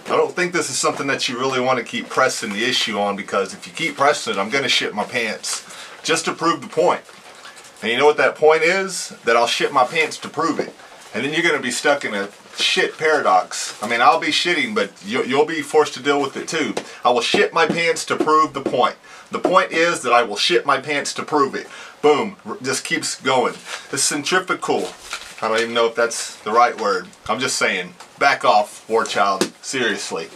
I don't think this is something that you really want to keep pressing the issue on, because if you keep pressing it, I'm going to shit my pants just to prove the point. And you know what that point is? That I'll shit my pants to prove it. And then you're going to be stuck in a shit paradox. I mean, I'll be shitting, but you'll be forced to deal with it too. I will shit my pants to prove the point. The point is that I will shit my pants to prove it. Boom. Just keeps going. The centrifugal. I don't even know if that's the right word. I'm just saying. Back off, war child. Seriously.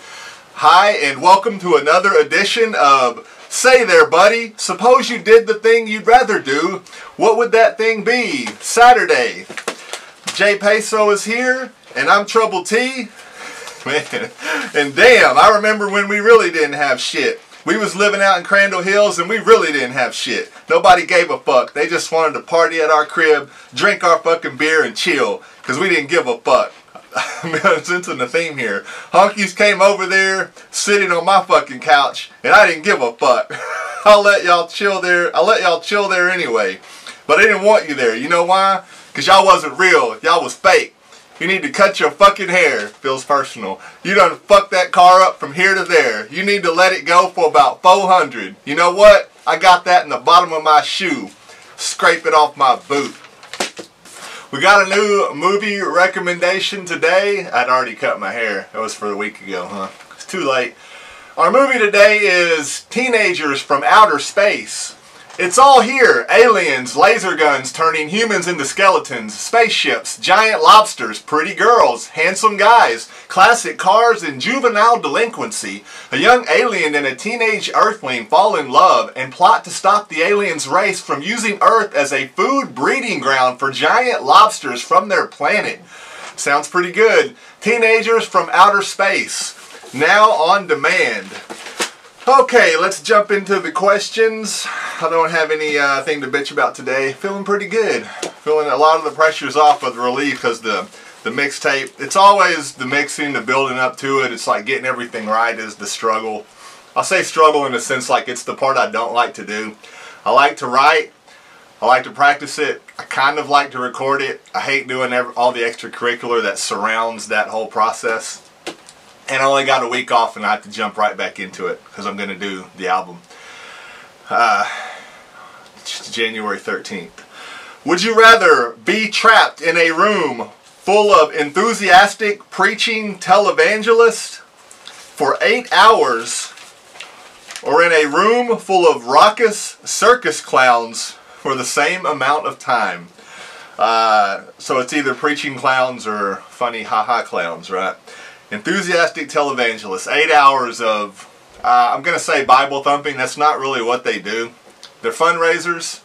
Hi, and welcome to another edition of Say There, Buddy. Suppose you did the thing you'd rather do. What would that thing be? Saturday. Jay Peso is here, and I'm Trouble T. Man, and damn, I remember when we really didn't have shit. We was living out in Crandall Hills, and we really didn't have shit. Nobody gave a fuck. They just wanted to party at our crib, drink our fucking beer, and chill, because we didn't give a fuck. I'm sensing the theme here. Honkies came over there, sitting on my fucking couch, and I didn't give a fuck. I'll let y'all chill there. I'll let y'all chill there anyway. But I didn't want you there. You know why? Because y'all wasn't real. Y'all was fake. You need to cut your fucking hair. Feels personal. You done fucked that car up from here to there. You need to let it go for about 400. You know what? I got that in the bottom of my shoe. Scrape it off my boot. We got a new movie recommendation today. I'd already cut my hair. That was for a week ago, huh? It's too late. Our movie today is Teenagers from Outer Space. It's all here. Aliens, laser guns turning humans into skeletons, spaceships, giant lobsters, pretty girls, handsome guys, classic cars, and juvenile delinquency. A young alien and a teenage Earthling fall in love and plot to stop the aliens' race from using Earth as a food breeding ground for giant lobsters from their planet. Sounds pretty good. Teenagers from Outer Space. Now on demand. Okay, let's jump into the questions. I don't have anything to bitch about today. Feeling pretty good. Feeling a lot of the pressure's off with relief because the mixtape, it's always the mixing, the building up to it. It's like getting everything right is the struggle. I'll say struggle in a sense like it's the part I don't like to do. I like to write. I like to practice it. I kind of like to record it. I hate doing all the extracurricular that surrounds that whole process. And I only got a week off and I have to jump right back into it because I'm going to do the album. January 13th. Would you rather be trapped in a room full of enthusiastic preaching televangelists for 8 hours or in a room full of raucous circus clowns for the same amount of time? So it's either preaching clowns or funny haha clowns, right? Enthusiastic televangelists, 8 hours of, I'm going to say Bible thumping. That's not really what they do. They're fundraisers.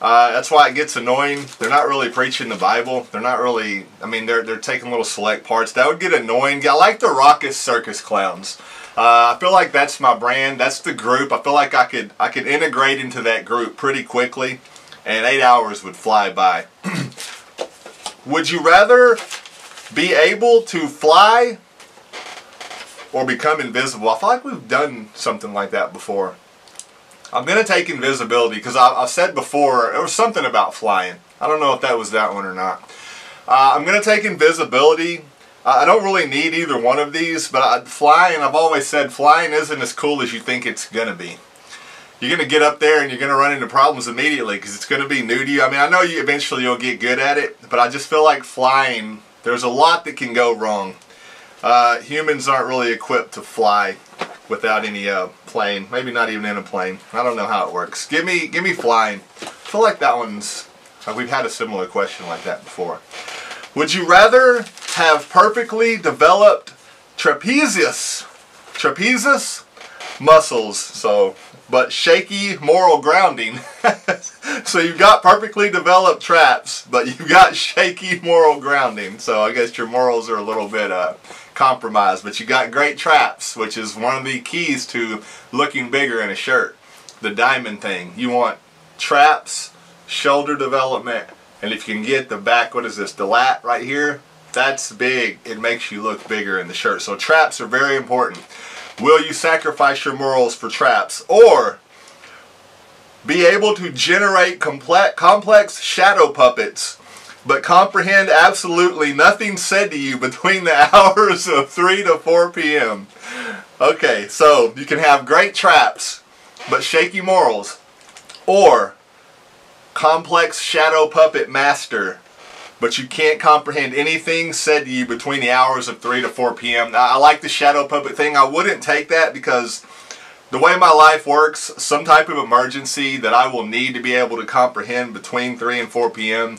That's why it gets annoying. They're not really preaching the Bible. They're not really, I mean, they're taking little select parts. That would get annoying. I like the raucous circus clowns. I feel like that's my brand. That's the group. I feel like I could integrate into that group pretty quickly, and 8 hours would fly by. Would you rather be able to fly or become invisible? I feel like we've done something like that before. I'm going to take invisibility because I've said before, there was something about flying. I don't know if that was that one or not. I'm going to take invisibility. I don't really need either one of these, but flying, I've always said flying isn't as cool as you think it's going to be. You're going to get up there and you're going to run into problems immediately because it's going to be new to you. I mean, I know eventually you'll get good at it, but I just feel like flying, there's a lot that can go wrong. Humans aren't really equipped to fly without any plane. Maybe not even in a plane. I don't know how it works. Give me flying. I feel like that one's, we've had a similar question like that before. Would you rather have perfectly developed trapezius muscles, but shaky moral grounding? So you've got perfectly developed traps, but you've got shaky moral grounding. So I guess your morals are a little bit compromised, but you got great traps, which is one of the keys to looking bigger in a shirt. The diamond thing. You want traps, shoulder development, and if you can get the back, what is this, the lat right here? That's big. It makes you look bigger in the shirt. So traps are very important. Will you sacrifice your morals for traps? Or be able to generate complex shadow puppets but comprehend absolutely nothing said to you between the hours of 3 to 4 p.m. Okay, so you can have great traps, but shaky morals. Or complex shadow puppet master, but you can't comprehend anything said to you between the hours of 3 to 4 p.m. Now, I like the shadow puppet thing. I wouldn't take that because the way my life works, some type of emergency that I will need to be able to comprehend between 3 and 4 p.m.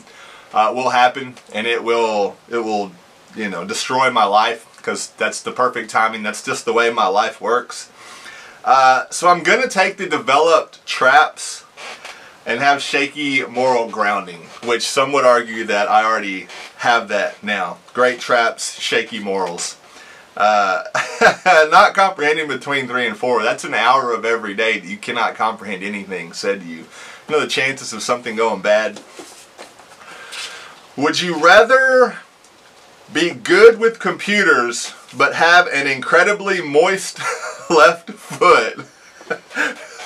Will happen, and it will you know, destroy my life, because that's the perfect timing. That's just the way my life works. So I'm gonna take the developed traps and have shaky moral grounding, which some would argue that I already have that now. Great traps, shaky morals. Not comprehending between 3 and 4. That's an hour of every day that you cannot comprehend anything said to you. You know the chances of something going bad. Would you rather be good with computers but have an incredibly moist left foot?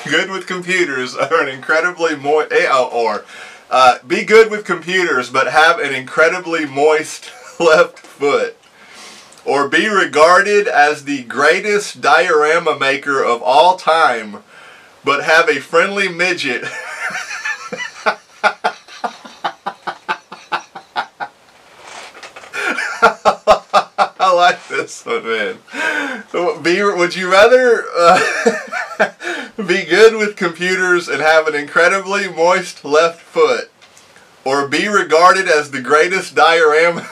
Good with computers or an incredibly moist, or be good with computers but have an incredibly moist left foot? Or be regarded as the greatest diorama maker of all time but have a friendly midget I like this one, man. Would you rather be good with computers and have an incredibly moist left foot, or be regarded as the greatest diorama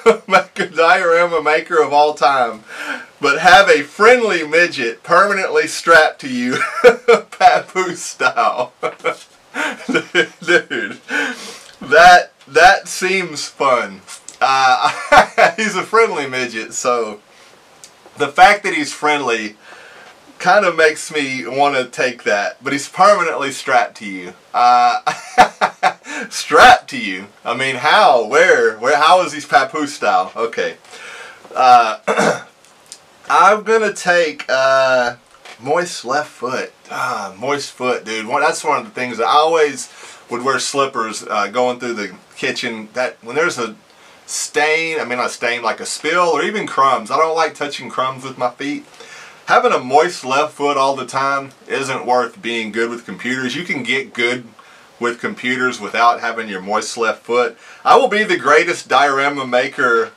maker of all time, but have a friendly midget permanently strapped to you, Papoose style? Dude, that seems fun. He's a friendly midget, so the fact that he's friendly kind of makes me want to take that. But he's permanently strapped to you. Strapped to you? I mean, how? Where? How is he Papoose style? Okay. I'm gonna take moist left foot. Moist foot, dude. That's one of the things that I always would wear slippers going through the kitchen. That when there's a stain, I mean not stain, like a spill or even crumbs. I don't like touching crumbs with my feet. Having a moist left foot all the time isn't worth being good with computers. You can get good with computers without having your moist left foot. I will be the greatest diorama maker of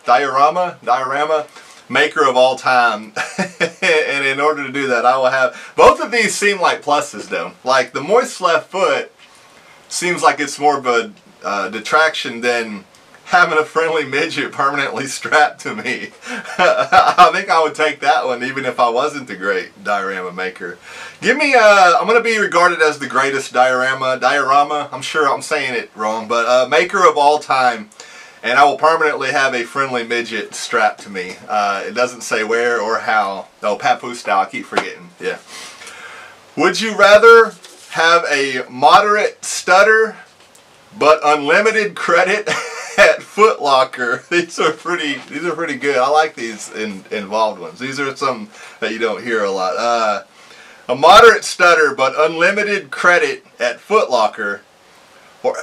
all time. And in order to do that, I will have, both of these seem like pluses though. Like the moist left foot seems like it's more of a detraction than having a friendly midget permanently strapped to me. I think I would take that one even if I wasn't the great diorama maker. Give me, I'm going to be regarded as the greatest diorama, I'm sure I'm saying it wrong, but maker of all time. And I will permanently have a friendly midget strapped to me. It doesn't say where or how. Oh, Papoose style, I keep forgetting. Yeah. Would you rather have a moderate stutter but unlimited credit at Foot Locker? These are pretty good. I like these involved ones. These are some that you don't hear a lot. A moderate stutter but unlimited credit at Foot Locker, or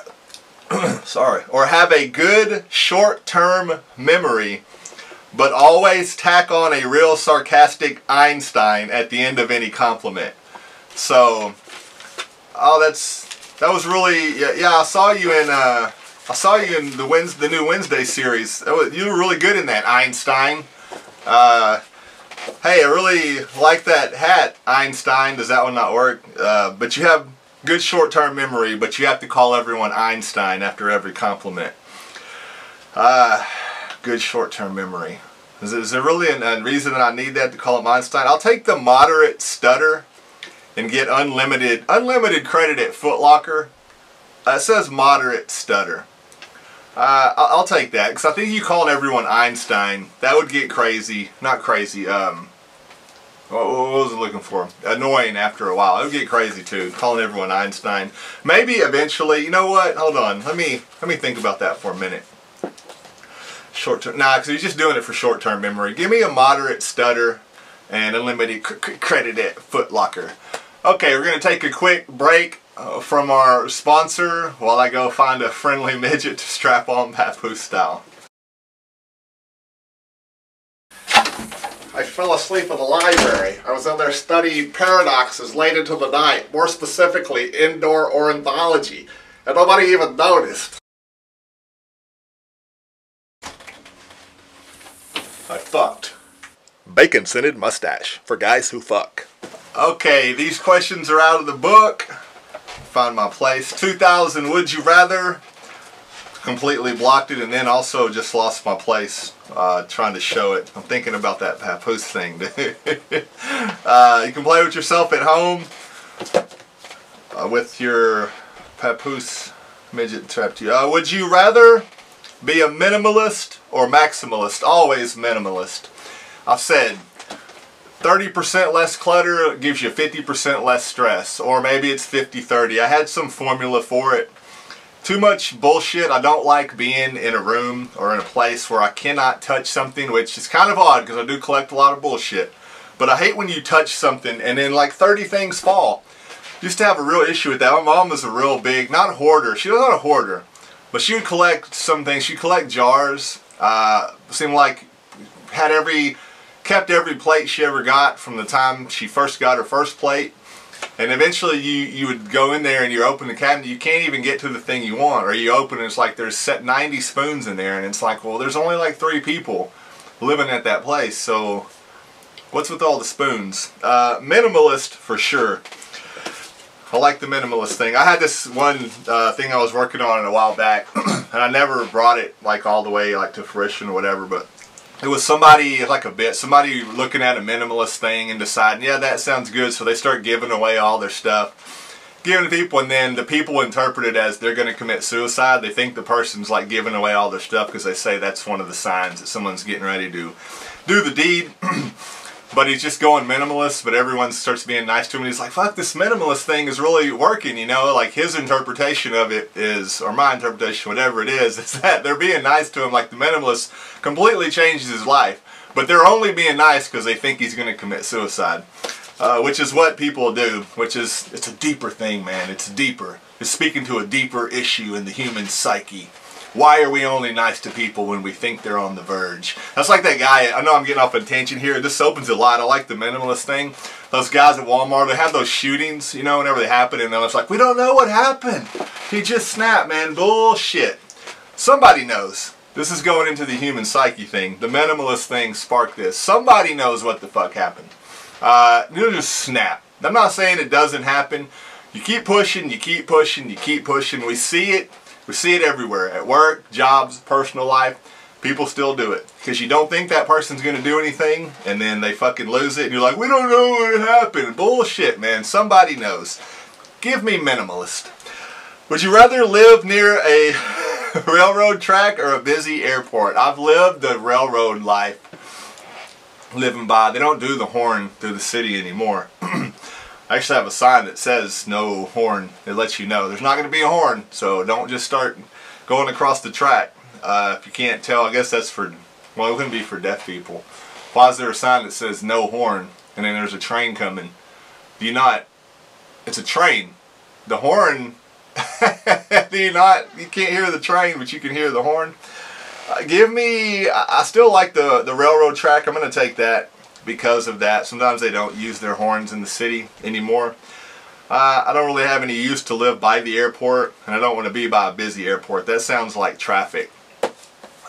or have a good short-term memory but always tack on a real sarcastic Einstein at the end of any compliment. So, oh, that was really, yeah. I saw you in the new Wednesday series. You were really good in that, Einstein. Hey, I really like that hat, Einstein. Does that one not work? But you have good short-term memory, but you have to call everyone Einstein after every compliment. Good short-term memory. Is there really a reason that I need that to call him Einstein? I'll take the moderate stutter and get unlimited credit at Foot Locker. It says moderate stutter. I'll take that, because I think you calling everyone Einstein, that would get crazy. Not crazy. What was I looking for? Annoying after a while. It would get crazy too, calling everyone Einstein. Maybe eventually. You know what? Hold on. Let me think about that for a minute. Short term. Nah, because he's just doing it for short term memory. Give me a moderate stutter and unlimited credit at Foot Locker. Okay, we're going to take a quick break. from our sponsor while I go find a friendly midget to strap on papoose style. I fell asleep in the library. I was in there studying paradoxes late into the night, more specifically indoor ornithology, and nobody even noticed. I fucked. Bacon scented mustache for guys who fuck. Okay, these questions are out of the book. Find my place. 2000 Would You Rather. Completely blocked it and then also just lost my place trying to show it. I'm thinking about that papoose thing, dude. You can play with yourself at home with your papoose midget trapped to you. Would you rather be a minimalist or maximalist? Always minimalist. I've said 30% less clutter gives you 50% less stress, or maybe it's 50-30. I had some formula for it. Too much bullshit. I don't like being in a room or in a place where I cannot touch something, which is kind of odd because I do collect a lot of bullshit. But I hate when you touch something and then like 30 things fall. Used to have a real issue with that. My mom was a real big, not hoarder. She was not a hoarder, but she would collect some things. She'd collect jars. Seemed like kept every plate she ever got from the time she first got her first plate. And eventually you would go in there and you open the cabinet, you can't even get to the thing you want. Or you open and it's like there's set 90 spoons in there and it's like, well, there's only like 3 people living at that place. So what's with all the spoons? Minimalist for sure. I like the minimalist thing. I had this one thing I was working on a while back and I never brought it like all the way like to fruition or whatever, but it was somebody, like a bit, somebody looking at a minimalist thing and deciding, yeah, that sounds good, so they start giving away all their stuff. Giving to people, and then the people interpret it as they're going to commit suicide. They think the person's like giving away all their stuff because they say that's one of the signs that someone's getting ready to do the deed. But he's just going minimalist, but everyone starts being nice to him, and he's like, fuck, this minimalist thing is really working, you know? Like, his interpretation of it is, or my interpretation, whatever it is that they're being nice to him, like the minimalist completely changes his life. But they're only being nice because they think he's going to commit suicide. Which is what people do, which is, it's a deeper thing, man. It's deeper. It's speaking to a deeper issue in the human psyche. Why are we only nice to people when we think they're on the verge? That's like that guy, I know I'm getting off on tangent here, this opens a lot, I like the minimalist thing. Those guys at Walmart, they have those shootings, you know, whenever they happen, and they're like, we don't know what happened. He just snapped, man, bullshit. Somebody knows. This is going into the human psyche thing. The minimalist thing sparked this. Somebody knows what the fuck happened. You just snap. I'm not saying it doesn't happen. You keep pushing, you keep pushing, you keep pushing. We see it. We see it everywhere. At work, jobs, personal life. People still do it. Because you don't think that person's going to do anything, and then they fucking lose it, and you're like, we don't know what happened. Bullshit, man. Somebody knows. Give me minimalist. Would you rather live near a railroad track or a busy airport? I've lived the railroad life. Living by. They don't do the horn through the city anymore. I actually have a sign that says no horn. It lets you know there's not going to be a horn, so don't just start going across the track. If you can't tell, I guess that's for, well, it wouldn't be for deaf people. Why is there a sign that says no horn and then there's a train coming? Do you not, it's a train. The horn, do you not, you can't hear the train, but you can hear the horn. Give me, I still like the railroad track. I'm going to take that. Because of that, sometimes they don't use their horns in the city anymore. I don't really have any use to live by the airport, and I don't want to be by a busy airport. That sounds like traffic,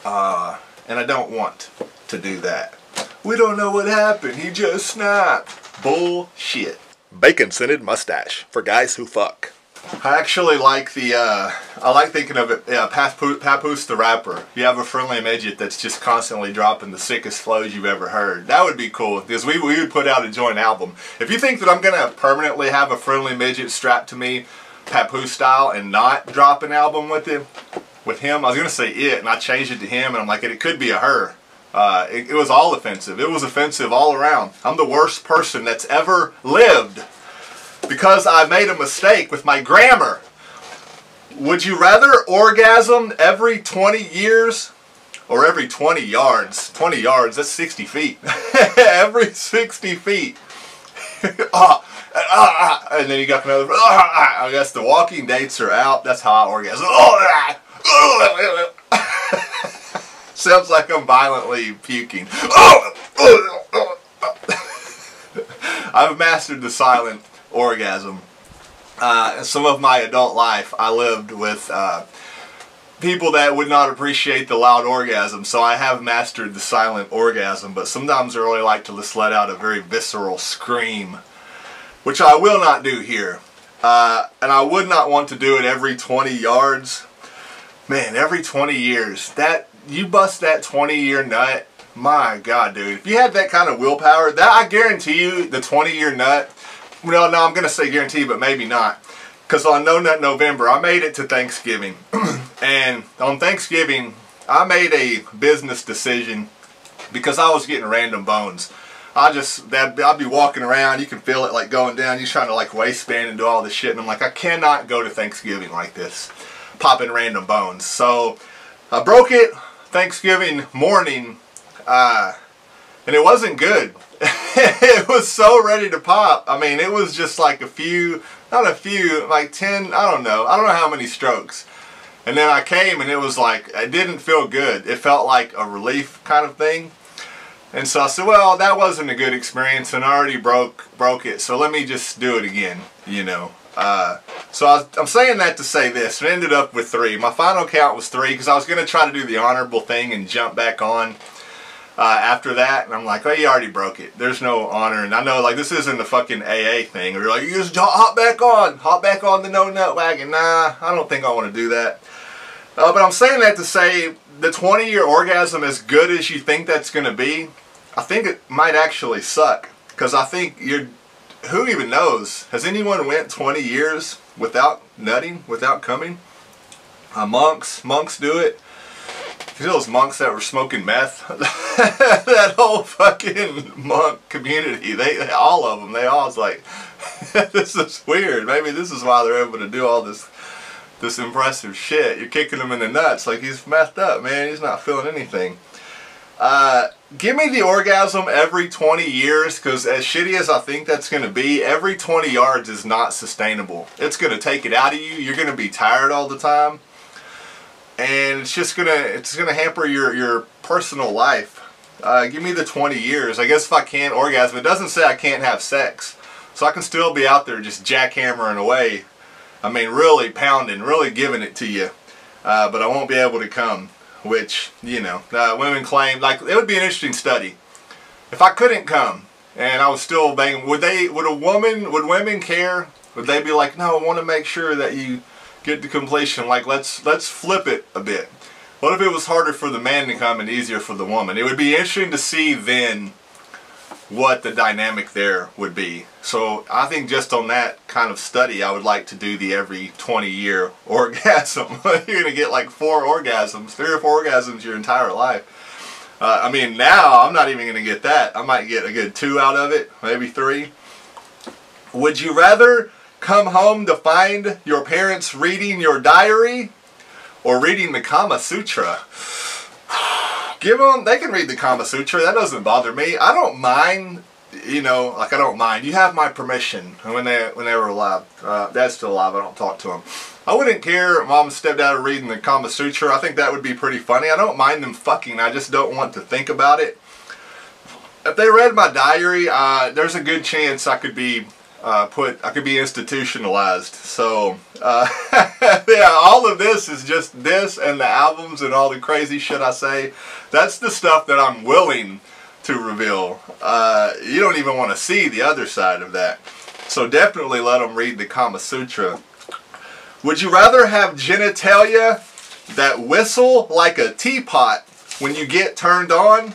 and I don't want to do that. We don't know what happened. He just snapped. Bullshit. Bacon scented mustache for guys who fuck. I actually like the, I like thinking of it, Papoose the rapper. You have a friendly midget that's just constantly dropping the sickest flows you've ever heard. That would be cool, because we would put out a joint album. If you think that I'm going to permanently have a friendly midget strapped to me, Papoose style, and not drop an album with him, I was going to say it, and I changed it to him, and I'm like, it could be a her. It was all offensive. It was offensive all around. I'm the worst person that's ever lived. Because I made a mistake with my grammar. Would you rather orgasm every 20 years or every 20 yards? 20 yards, that's 60 feet. Every 60 feet. and then you got another. I guess the walking dates are out. That's how I orgasm. Sounds like I'm violently puking. I've mastered the silent orgasm. Some of my adult life, I lived with people that would not appreciate the loud orgasm, so I have mastered the silent orgasm, but sometimes I really like to just let out a very visceral scream, which I will not do here. And I would not want to do it every 20 yards. Man, every 20 years, that you bust that 20-year nut, my God, dude. If you had that kind of willpower, that I guarantee you, the 20-year nut, well, no, I'm going to say guarantee, but maybe not. Because on No Nut November, I made it to Thanksgiving. And on Thanksgiving, I made a business decision because I was getting random bones. I'd be walking around, you can feel it like going down, you're trying to like waistband and do all this shit, and I'm like, I cannot go to Thanksgiving like this, popping random bones. So I broke it Thanksgiving morning, and it wasn't good. It was so ready to pop. I mean, it was just like a few, not a few, like 10, I don't know how many strokes. And then I came and it was like, it didn't feel good. It felt like a relief kind of thing. And so I said, well, that wasn't a good experience and I already broke it, so let me just do it again, you know. So I'm saying that to say this. It ended up with 3. My final count was 3 because I was going to try to do the honorable thing and jump back on after that. And I'm like, oh, you already broke it. There's no honor. And I know, like, this isn't the fucking AA thing. Where you're like, you just hop back on the no nut wagon. Nah, I don't think I want to do that. But I'm saying that to say the 20-year orgasm, as good as you think that's going to be, I think it might actually suck. Because I think who even knows? Has anyone went 20 years without nutting, without coming? Monks do it. You know those monks that were smoking meth? That whole fucking monk community, they all of them, they all was like, this is weird. Maybe this is why they're able to do all this impressive shit. You're kicking him in the nuts like he's methed up, man. He's not feeling anything. Give me the orgasm every 20 years, because as shitty as I think that's going to be, every 20 yards is not sustainable. It's going to take it out of you. You're going to be tired all the time. And it's just going to hamper your personal life. Give me the 20 years. I guess if I can't orgasm, it doesn't say I can't have sex. So I can still be out there just jackhammering away. I mean, really pounding, really giving it to you. But I won't be able to come. Which, you know, women claim, like, it would be an interesting study. If I couldn't come and I was still banging, would women care? Would they be like, no, I want to make sure that you get to completion? Like, let's flip it a bit. What if it was harder for the man to come and easier for the woman? It would be interesting to see then what the dynamic there would be. So I think just on that kind of study, I would like to do the every 20-year orgasm. You're going to get like 4 orgasms, 3 or 4 orgasms your entire life. I mean, now I'm not even going to get that. I might get a good 2 out of it, maybe 3. Would you rather come home to find your parents reading your diary or reading the Kama Sutra? Give them, they can read the Kama Sutra. That doesn't bother me. I don't mind, you know, like I don't mind. You have my permission. When they were alive. Dad's still alive. I don't talk to him. I wouldn't care if Mom and Stepdad are reading the Kama Sutra. I think that would be pretty funny. I don't mind them fucking. I just don't want to think about it. If they read my diary, there's a good chance I could be institutionalized. So yeah, all of this is just this and the albums and all the crazy shit I say. That's the stuff that I'm willing to reveal. You don't even want to see the other side of that. So definitely let them read the Kama Sutra. Would you rather have genitalia that whistle like a teapot when you get turned on,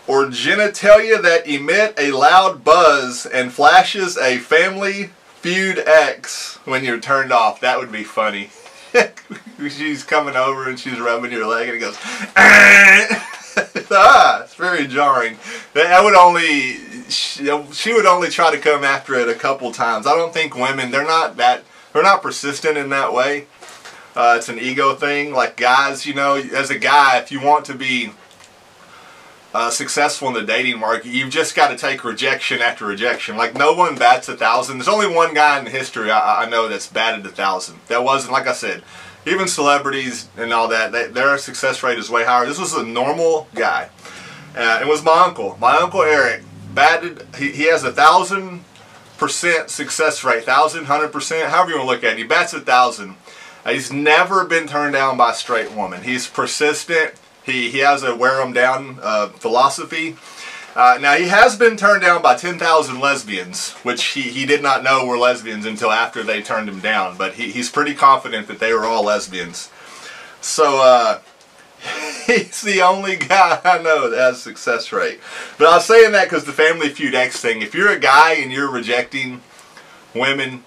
or genitalia that emit a loud buzz and flashes a Family Feud X when you're turned off? That would be funny. She's coming over and she's rubbing your leg and it goes, ah, it's very jarring. That would only, she would only try to come after it a couple times. I don't think women, they're not persistent in that way. It's an ego thing. Like guys, you know, as a guy, if you want to be successful in the dating market, you've just got to take rejection after rejection. Like, no one bats 1,000. There's only one guy in history I know that's batted 1,000. That wasn't, like I said, even celebrities and all that, their success rate is way higher. This was a normal guy. It was my uncle. My Uncle Eric batted, he has 1,000% success rate, 1,000, 100%, however you want to look at it. He bats 1,000. He's never been turned down by a straight woman. He's persistent. He has a wear them down philosophy. Now, he has been turned down by 10,000 lesbians, which he did not know were lesbians until after they turned him down. But he's pretty confident that they were all lesbians. So, he's the only guy I know that has a success rate. But I was saying that because the Family Feud X thing, if you're a guy and you're rejecting women,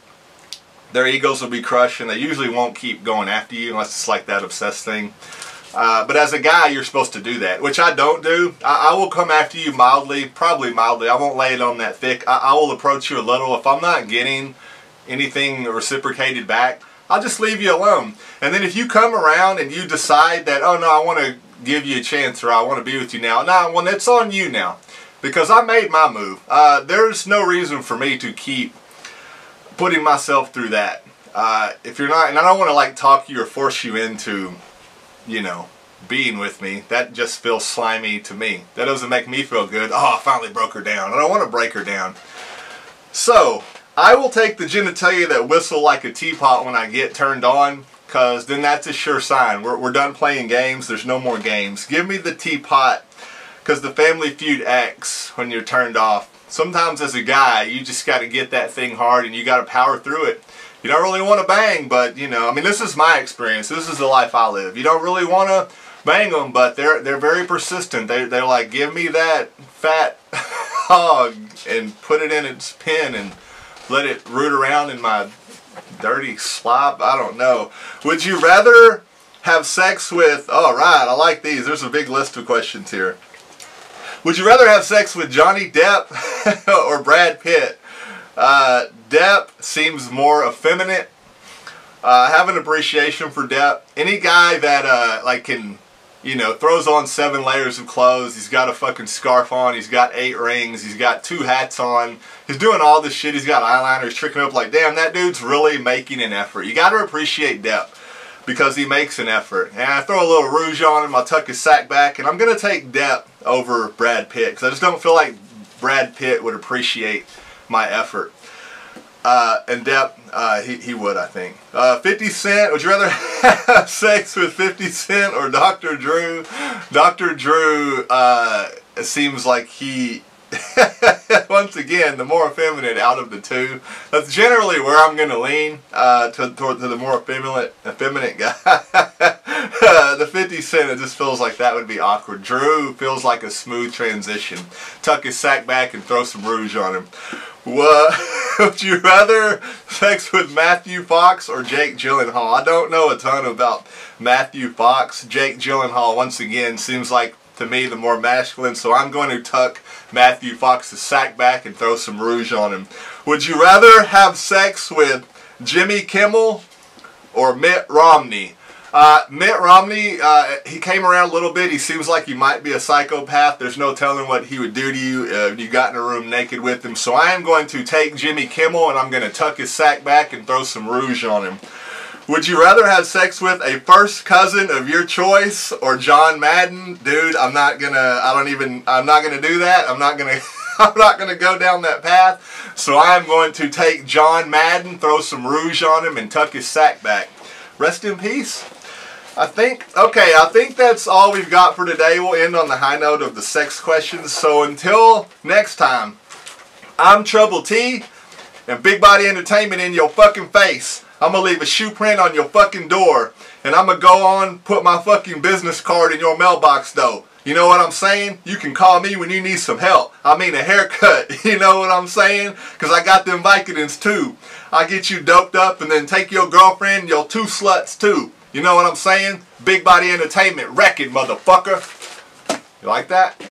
their egos will be crushed and they usually won't keep going after you unless it's like that obsessed thing. But as a guy, you're supposed to do that, which I don't do. I will come after you mildly, probably mildly. I won't lay it on that thick. I will approach you a little. If I'm not getting anything reciprocated back, I'll just leave you alone. And then if you come around and you decide that, oh no, I want to give you a chance or I want to be with you now, well, it's on you now. Because I made my move. There's no reason for me to keep putting myself through that. If you're not, and I don't want to like talk you or force you into, you know, being with me. That just feels slimy to me. That doesn't make me feel good. Oh, I finally broke her down. I don't want to break her down. So, I will take the genitalia that whistle like a teapot when I get turned on, because then that's a sure sign. We're done playing games. There's no more games. Give me the teapot, because the Family Feud X, when you're turned off, sometimes as a guy, you just got to get that thing hard and you got to power through it. You don't really want to bang, but, you know, I mean, this is my experience. This is the life I live. You don't really want to bang them, but they're very persistent. They're like, give me that fat hog and put it in its pen and let it root around in my dirty slop. I don't know. Would you rather have sex with, all right, I like these. There's a big list of questions here. Would you rather have sex with Johnny Depp or Brad Pitt? Depp seems more effeminate. I have an appreciation for Depp. Any guy that like can, you know, throws on 7 layers of clothes. He's got a fucking scarf on. He's got 8 rings. He's got 2 hats on. He's doing all this shit. He's got eyeliner. He's tricking up like, damn, that dude's really making an effort. You got to appreciate Depp because he makes an effort. And I throw a little rouge on him. I tuck his sack back. And I'm going to take Depp over Brad Pitt because I just don't feel like Brad Pitt would appreciate my effort. And Depp, he would, I think. 50 Cent, would you rather have sex with 50 Cent or Dr. Drew? Dr. Drew, it seems like he, once again, the more effeminate out of the two. That's generally where I'm going to lean, to the more effeminate guy. The 50 Cent, it just feels like that would be awkward. Drew feels like a smooth transition. Tuck his sack back and throw some rouge on him. Would you rather sex with Matthew Fox or Jake Gyllenhaal? I don't know a ton about Matthew Fox. Jake Gyllenhaal, once again, seems like, to me, the more masculine, so I'm going to tuck Matthew Fox's sack back and throw some rouge on him. Would you rather have sex with Jimmy Kimmel or Mitt Romney? Mitt Romney, he came around a little bit. He seems like he might be a psychopath. There's no telling what he would do to you if you got in a room naked with him. So I am going to take Jimmy Kimmel and I'm going to tuck his sack back and throw some rouge on him. Would you rather have sex with a first cousin of your choice or John Madden? Dude, I'm not gonna do that. I'm not gonna go down that path. So I'm going to take John Madden, throw some rouge on him and tuck his sack back. Rest in peace. I think that's all we've got for today. We'll end on the high note of the sex questions. So until next time, I'm Trouble T and Big Body Entertainment in your fucking face. I'm going to leave a shoe print on your fucking door. And I'm going to go on, put my fucking business card in your mailbox though. You know what I'm saying? You can call me when you need some help. I mean a haircut. You know what I'm saying? Because I got them Vicodins too. I get you doped up and then take your girlfriend and your 2 sluts too. You know what I'm saying? Big Body Entertainment, wreck it, motherfucker. You like that?